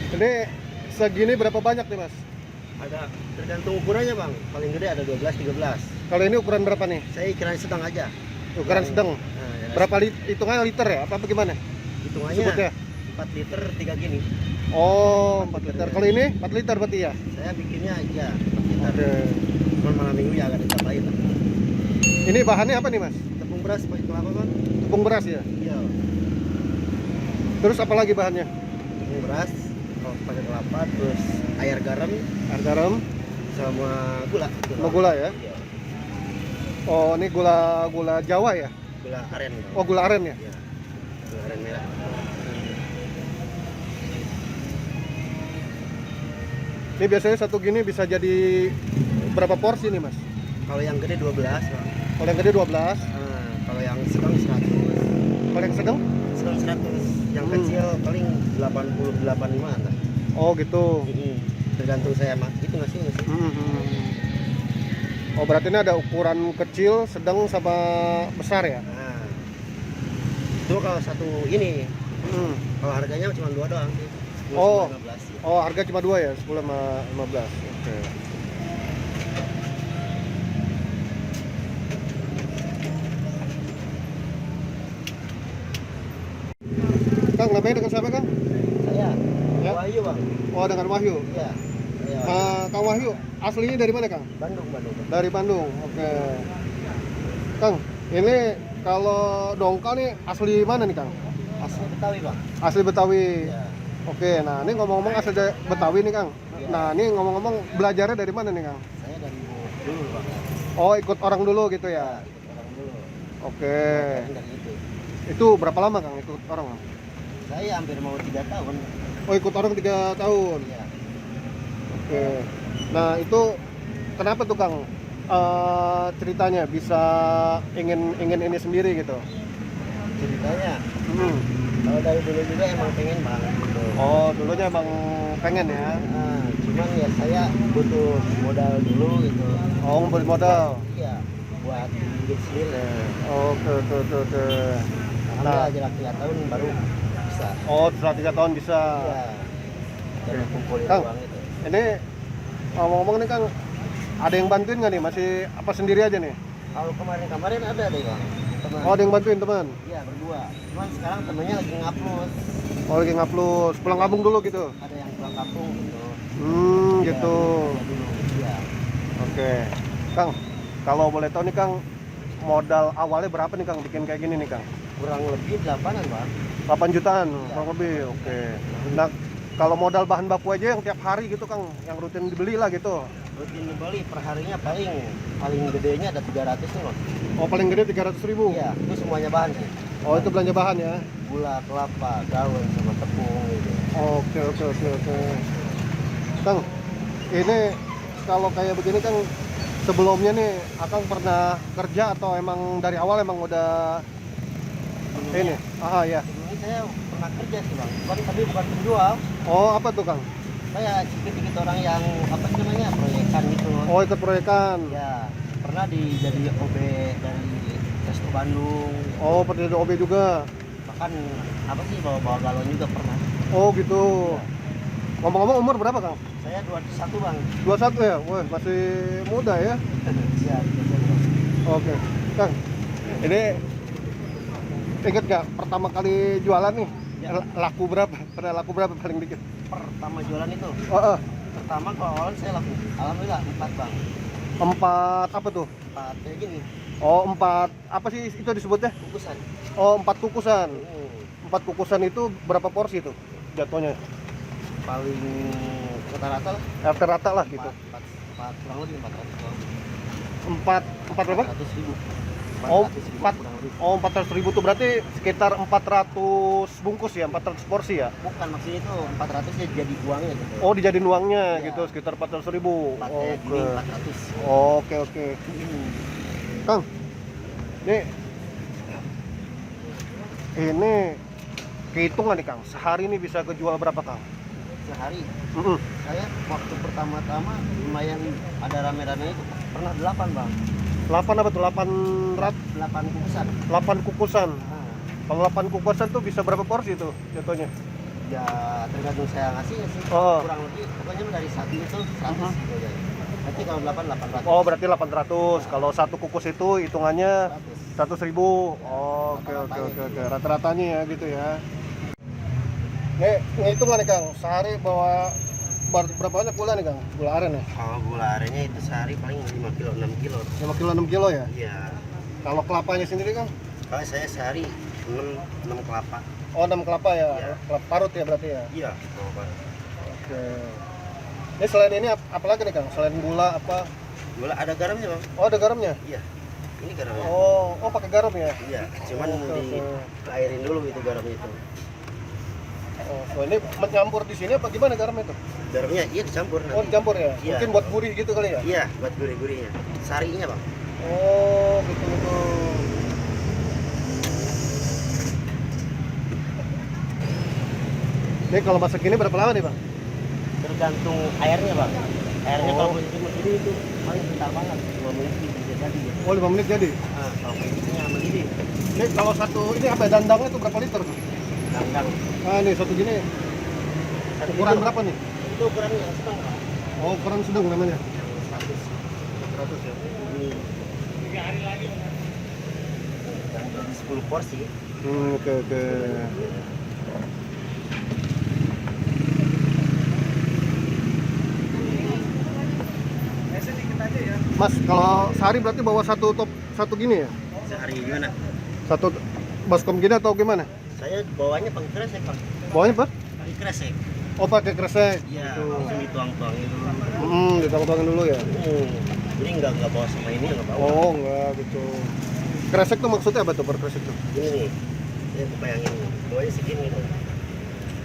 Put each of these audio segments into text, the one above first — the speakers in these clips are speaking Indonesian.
Ini segini berapa banyak nih Mas? Ada tergantung ukurannya bang. Paling gede ada 12, 13. Kalau ini ukuran berapa nih? Saya ikan sedang aja. Ukuran sedang. Nah, yang Berapa hitungannya liter ya? Apa bagaimana? hitungannya Sebutnya? 4 liter 3 gini. Oh, 4 liter. Kalau ini 4 liter berarti ya? Saya bikinnya aja 4 liter. Oke. Cuman malam minggu ya agak ditambahin. Ini bahannya apa nih Mas? Tepung beras pakai kelapa bang. Tepung beras ya? Iya. Terus apa lagi bahannya? Tepung beras, kalau pakai kelapa, terus air garam Air garam, sama gula. sama gula ya? Iya. Oh, ini gula Jawa ya? Gula aren. Bang. Oh, gula aren ya? Iya. Gula aren merah. Ini biasanya satu gini bisa jadi berapa porsi nih Mas? Kalau yang gede 12 bang. Kalau yang gede 12, Kalau yang sedang 100. kalau yang sedang? Sedang 100. Yang kecil paling 80 85 lah. Oh gitu. Tergantung saya mah. Itu nggak sih? Oh berarti ini ada ukuran kecil, sedang sama besar ya? Nah, itu kalau satu ini. Kalau harganya cuma 2 doang sih. 10 Oh. 15. Oh harga cuma 2 ya? 10 sama 15. Oke. Kang, namanya dengan siapa Kang? Saya. Ya? Wahyu bang. Oh dengan Wahyu. Iya. Saya Kang Wahyu, aslinya dari mana Kang? Bandung. Dari Bandung. Oke. Kang, ini kalau dongkal nih asli mana nih Kang? Asli Betawi bang. Asli Betawi. Iya. Oke, nah ini ngomong-ngomong asli Betawi nih Kang. Iya. Nah ini ngomong-ngomong belajarnya dari mana nih Kang? Saya dari dulu bang. Oh ikut orang dulu gitu ya? Ikut orang dulu. Oke. Dari itu. Itu berapa lama Kang ikut orang? Saya hampir mau 3 tahun. Oh ikut orang 3 tahun. Iya. Oke. Nah itu kenapa tuh Kang ceritanya bisa ingin ini sendiri gitu? Ceritanya. Kalau dari dulu juga emang pengen bang. Gitu. Oh dulunya emang pengen ya? Cuman ya saya butuh modal dulu gitu. Oh ngumpulin modal? Iya. Buat hidup sendiri. Oke. Alhamdulillah jalan 3 tahun baru bisa. Oh setelah 3 tahun bisa? Iya. Jadi kumpulin Kang, uang itu. ini ngomong-ngomong nih Kang, ada yang bantuin nggak nih? Masih apa sendiri aja nih? Kalau kemarin ada deh bang. Teman. Oh ada yang bantuin teman? Iya berdua. Cuman sekarang temennya lagi ngupload. Oh lagi ngupload, pulang kampung dulu gitu? Ada yang pulang kampung gitu. Gitu. Ya, dulu. Iya. Oke. Kang, kalau boleh tahu nih Kang, modal awalnya berapa nih Kang bikin kayak gini nih Kang? Kurang lebih 8-an bang. 8 jutaan Iya. kurang lebih. Oke. Nah, kalau modal bahan baku aja yang tiap hari gitu Kang, yang rutin dibeli lah gitu. Rutin dibeli perharinya paling gedenya ada 300 tuh loh. Oh paling gede 300.000. Iya, itu semuanya bahan sih. Oh itu belanja bahan ya. Gula, kelapa, daun sama tepung gitu. Oke. Kang, ini kalau kayak begini Kang, sebelumnya nih Akang pernah kerja atau emang dari awal emang udah ini? Ya. Sebelumnya saya pernah kerja sih bang, tapi bukan penjual. Oh apa tuh Kang? Saya sedikit orang yang apa sih namanya proyekan gitu. Oh ikut proyekan. Ya, pernah jadi OB dari Resto Bandung. Oh pernah jadi OB juga. Bahkan apa sih bawa galon juga pernah. Oh gitu. Ngomong-ngomong umur berapa Kang? Saya 21 bang. 21 ya? Wah masih muda ya. Iya. Oke. Kang, ini inget gak pertama kali jualan nih? Ya. Laku berapa? Pernah laku berapa paling dikit? Pertama jualan itu. Pertama Kalau awal saya laku. Alhamdulillah 4 bang. 4 apa tuh? 4 kayak gini. Oh 4 apa sih itu disebutnya? Kukusan. Oh 4 kukusan. 4 kukusan itu berapa porsi tuh jatuhnya? Paling rata-rata lah. Rata-rata lah gitu. 4 kurang lebih 400 bang. 4 berapa? 400.000. Oh 400.000 4 kurang lebih. Oh 400.000 tuh berarti sekitar 400 bungkus ya, 400 porsi ya? Bukan, maksudnya itu 400 ya jadi uangnya gitu. Oh dijadiin uangnya Iya. gitu sekitar 400.000. Empatnya gini 400. Oke. Kang, ini kehitungan nih Kang, sehari ini bisa kejual berapa Kang? Sehari. Saya waktu pertama-tama lumayan ada rame-rame itu pernah 8 bang. 8 apa tuh? 8 kukusan. 8 kukusan. Nah, Kalau 8 kukusan tuh bisa berapa porsi tuh jatuhnya? Ya tergantung saya ngasih ya sih. Oh. Kurang lebih pokoknya dari 1 itu 100 gitu aja. Nanti kalau 800. Oh, berarti 800. Kalau satu kukus itu hitungannya 100.000. Oh, oke oke oke oke. Rata-ratanya ya gitu ya. Nih, ngitung nih Kang, sehari bawa berapa banyak gula nih Kang? Gula aren ya? Kalau gula arennya itu sehari paling 5 kilo 6 kilo. 5 kilo 6 kilo ya? Iya. Kalau kelapanya sendiri Kang? Kalau saya sehari 6 kelapa. Oh, 6 kelapa ya? Iya. Kelapa parut ya berarti ya? Iya. Oke. Ini selain ini apa lagi nih Kang? Selain gula apa? Gula ada garamnya bang? Oh, ada garamnya? Iya. Ini garamnya. Oh pakai garam ya? Iya. Cuman Oke. airin dulu itu garamnya itu. Oh, ini mencampur di sini apa gimana garam itu? Garamnya iya dicampur nanti. Oh, dicampur ya? Iya. Mungkin buat gurih gitu kali ya? Iya, buat gurih-gurihnya. Sarinya bang. Oh, gitu. Ini kalau masak ini berapa lama nih Bang? Tergantung airnya bang. Airnya Oh. kalau posisi mendidih itu paling bentar banget. 2 menit bisa jadi. Oh, 5 menit jadi? Nah, kalau posisinya mendidih. Ini kalau satu, ini apa ya, dandangnya itu berapa liter? Dandang. Ah, ini satu gini, Satu ukuran liter. berapa nih? Itu ukuran yang sedang bang. Oh, ukuran sedang namanya? 100. 100 ya? Ini. 10 porsi. Oke. Mas, kalau sehari berarti bawa satu gini ya? Sehari gimana? Satu baskom gini atau gimana? Saya bawanya pakai kresek bang. Bawanya apa? Pakai kresek. Oh, pakai kresek. Iya, Gitu. langsung dituang-tuangin dulu. Ditambah-tambahkan dulu ya? Jadi nggak bawa sama ini nggak bawa. Oh, enggak gitu. Kresek tuh maksudnya apa tuh per kresek tuh? Ini nih, saya bayangin bawanya segini tuh. Oh,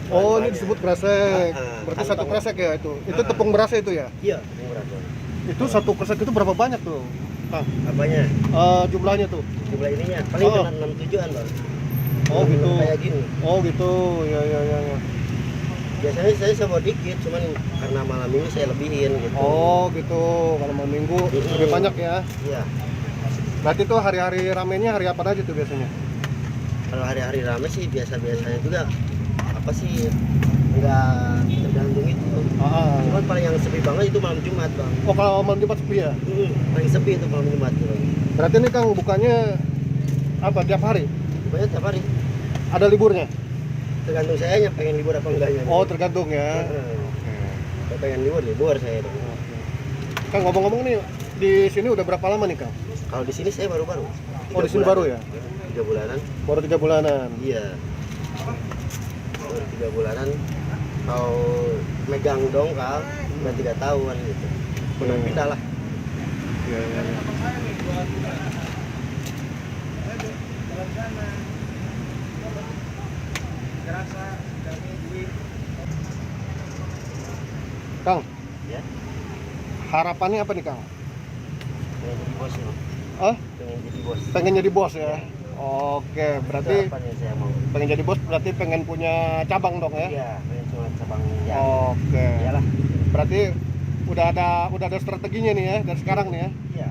ini Bahan-bahannya. disebut kresek. Berarti kantong. satu kresek ya itu. Itu tepung berasnya itu ya? Iya, tepung beras bang. Itu satu kresek itu berapa banyak tuh? Kang? Apanya? Jumlahnya tuh. Jumlah ininya paling Oh. kena 6-7an bang. Oh, gitu. Kayak gini. Oh, gitu. Ya. Biasanya saya bawa dikit, cuman karena malam minggu saya lebihin gitu. Oh, gitu. Kalau malam minggu lebih banyak ya. Iya. Berarti tuh hari-hari ramenya hari apa aja tuh biasanya? Kalau hari-hari rame sih biasanya juga apa sih nggak tergantung itu. Cuman paling yang sepi banget itu malam Jumat bang. Oh, kalau malam Jumat sepi ya? Paling sepi itu malam Jumat tuh. Berarti ini Kang bukannya apa tiap hari? Banyak tiap hari. Ada liburnya? Tergantung saya pengen libur apa enggaknya. Oh, tergantung ya. Kalau pengen libur saya dong. Kang, ngomong-ngomong nih, di sini udah berapa lama nih Kang? Kalau di sini saya baru-baru. Oh, di sini baru ya? 3 bulanan. Baru 3 bulanan. Iya. Baru 3 bulanan. Kalau megang dongkal udah 3 tahun gitu. Pindah lah. Iya. Kang, Ya. harapannya apa nih Kang? Pengen jadi bos nih. Ah, Pengen jadi bos. pengen jadi bos ya? Oke, berarti Itu apanya saya mau. pengen jadi bos berarti pengen punya cabang dong ya? Iya, pengen cuma cabang ya. Oke. Iyalah. Berarti udah ada strateginya nih ya dari sekarang nih ya? Iya.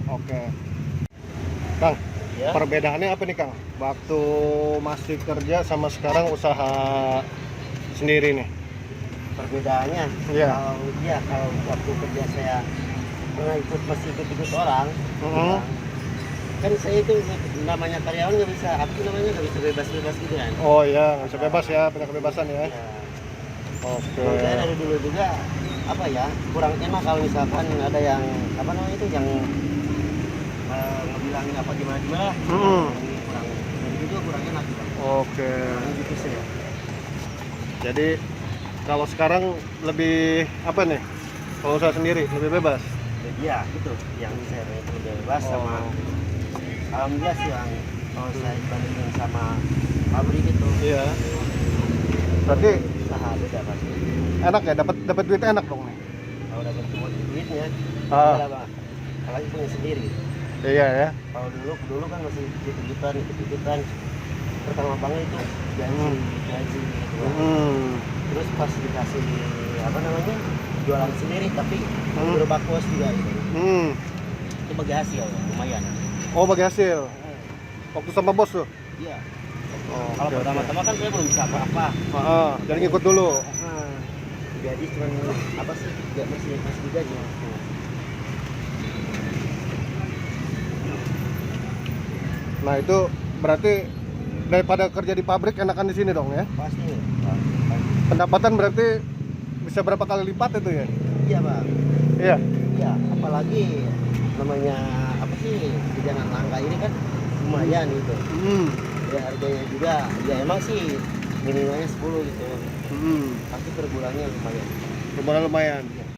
Oke. Kang, Ya. perbedaannya apa nih Kang? Waktu masih kerja sama sekarang usaha sendiri nih? Perbedaannya Iya. kalau waktu kerja saya pernah masih ikut orang. Mhm. Kan saya itu namanya karyawan nggak bisa apa sih namanya nggak bisa bebas gitu kan. Oh iya, nggak bisa bebas ya, punya kebebasan ya? Ya. Oke. Kalau saya dari dulu juga apa ya kurang enak kalau misalkan ada yang apa namanya itu yang ngebilangin apa gimana lah. Mhm. Kurang dari dulu kurang enak gitu. Oke. Kurang gitu sih ya. Jadi kalau sekarang lebih apa nih? Kalau usaha sendiri lebih bebas? Iya gitu yang saya itu lebih bebas sama Oh. alhamdulillah sih yang kalau saya bandingin sama pabrik itu Iya. Berarti usaha beda pasti. enak ya, dapat duit enak dong nih. Kalau dapat duitnya Ah. beda, Bang. Apalagi punya sendiri. Iya ya. Kalau dulu kan masih ikut-ikutan pertama banget itu gaji gitu kan. Terus pas dikasih apa namanya jualan sendiri tapi gerobak bos juga gitu. Itu bagi hasil lumayan. Oh, bagi hasil. Waktu sama bos tuh? Iya. Waktu Oh, Kalau oke, pertama-tama kan saya belum bisa apa-apa. jadi ngikut dulu. Jadi cuma apa sih? Gak masih digaji. Nah itu berarti daripada kerja di pabrik enakan di sini dong ya? Pasti. Pendapatan berarti bisa berapa kali lipat itu ya? Iya bang. Iya. Iya. Apalagi namanya apa sih hidangan langka ini kan lumayan gitu. Ya harganya juga ya emang sih minimalnya 10 gitu. Pasti per bulannya lumayan. Lumayan.